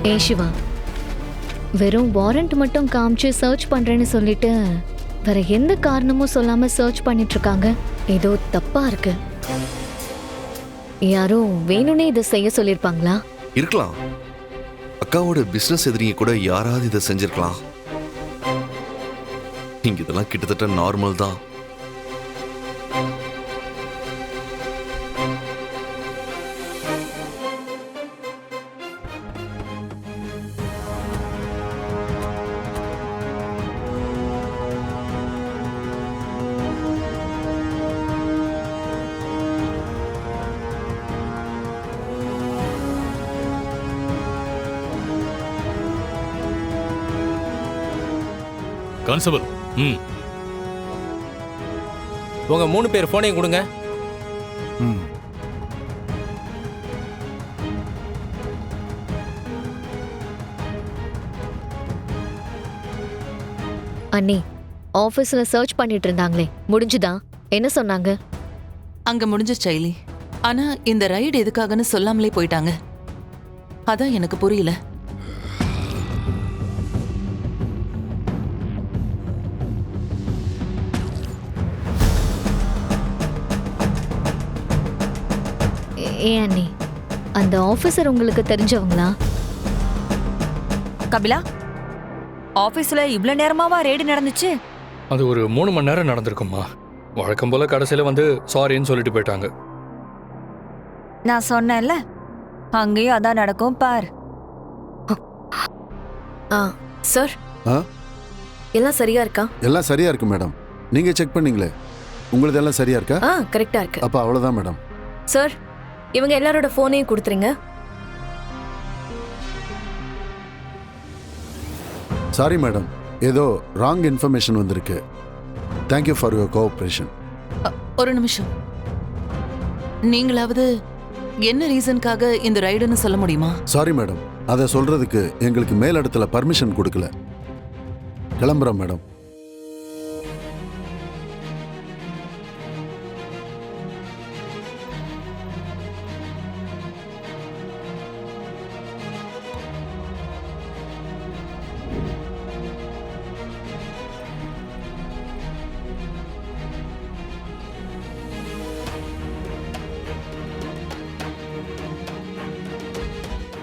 ஏ சிவா, வெறும் வாரண்ட் மட்டும் காமிச்சு சர்ச் பண்றேன்னு சொல்லிட்டு வேற எந்த காரணமும் சொல்லாம சர்ச் பண்ணிட்டு இருக்காங்க. ஏதோ தப்பா இருக்கு. யாரோ வேணும்னே இதை செய்ய சொல்லிருப்பாங்களா? இருக்கலாம். அக்காவோட பிசினஸ் எதிரிங்க கூட யாராவது இதை செஞ்சிருக்கலாம். இங்க இதெல்லாம் கிட்டத்தட்ட நார்மல் தான். கான்ஸ்டபிள், உங்க 3 பேர் போனையும் கொடுங்க. அண்ணி, ஆபீஸ்ல சர்ச் பண்ணிட்டு இருந்தாங்களே, முடிஞ்சுதா? என்ன சொன்னாங்க? அங்க முடிஞ்ச செயலி. ஆனா இந்த ரைடு எதுக்காகன்னு சொல்லாமலே போயிட்டாங்க. அதான் எனக்கு புரியல. ஏன் அண்ணி, அந்த ஆபீசர் உங்களுக்கு தெரிஞ்சவங்களா? கபிலா, ஆபீஸ்ல இவ்ளோ நேரமாவா ரெய்டு நடந்துச்சு? அது ஒரு 3 மணி நேரம் நடந்திருக்குமா. வழக்கம் போல கடைசியில வந்து சாரின்னு சொல்லிட்டு போயிட்டாங்க. நான் சொன்னேன்ல, அங்கேயும் அதான் நடக்கும் பார். சார், எல்லாம் சரியா இருக்கா? எல்லாம் சரியா இருக்கு மேடம். நீங்க செக் பண்ணீங்களே, உங்களுக்கு எல்லாம் சரியா இருக்கா? கரெக்டா இருக்கு. அப்ப அவ்வளவுதான் மேடம். சார், இவங்க எல்லாரோட போனையும் கொடுத்துருங்க. சாரி மேடம், ஏதோ ராங் இன்ஃபர்மேஷன் வந்திருக்கு. Thank you for your cooperation. ஒரு நிமிஷம். நீங்களாவது என்ன ரீசனுக்காக இந்த ரைடுன்னு சொல்ல முடியுமா? சாரி மேடம், அதை சொல்றதுக்கு எங்களுக்கு மேலிடத்துல பர்மிஷன் கொடுக்கல. கிளம்புறோம் மேடம்.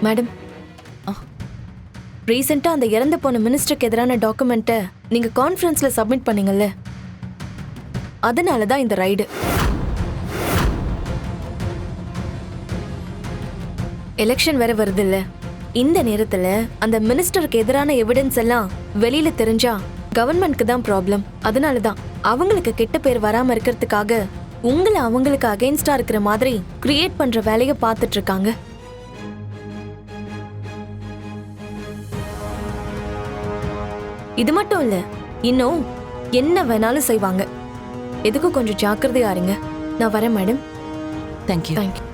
மேடம், ரீசெண்டா அந்த இறந்து போன மினிஸ்டருக்கு எதிரான டாக்குமெண்ட்டை நீங்க கான்ஃபரன்ஸ்ல சப்மிட் பண்ணீங்கல்ல, அதனால தான் இந்த ரைடு. எலெக்ஷன் வேற வருது இல்ல, இந்த நேரத்துல அந்த மினிஸ்டருக்கு எதிரான எவிடன்ஸ் எல்லாம் வெளியில தெரிஞ்சா கவர்மெண்ட்க்கு தான் ப்ராப்ளம். அதனால தான் அவங்களுக்கு கெட்ட பேர் வராம இருக்கிறதுக்காக உங்களை அவங்களுக்கு அகைன்ஸ்டா இருக்கிற மாதிரி கிரியேட் பண்ற வேலையை பார்த்துட்டு இருக்காங்க. இது மட்டும் இல்ல, இன்னும் என்ன வேணாலும் செய்வாங்க. எதுக்கும் கொஞ்சம் ஜாக்கிரதையா இருங்க. நான் வரேன் மேடம். தேங்க்யூ. தேங்க்யூ.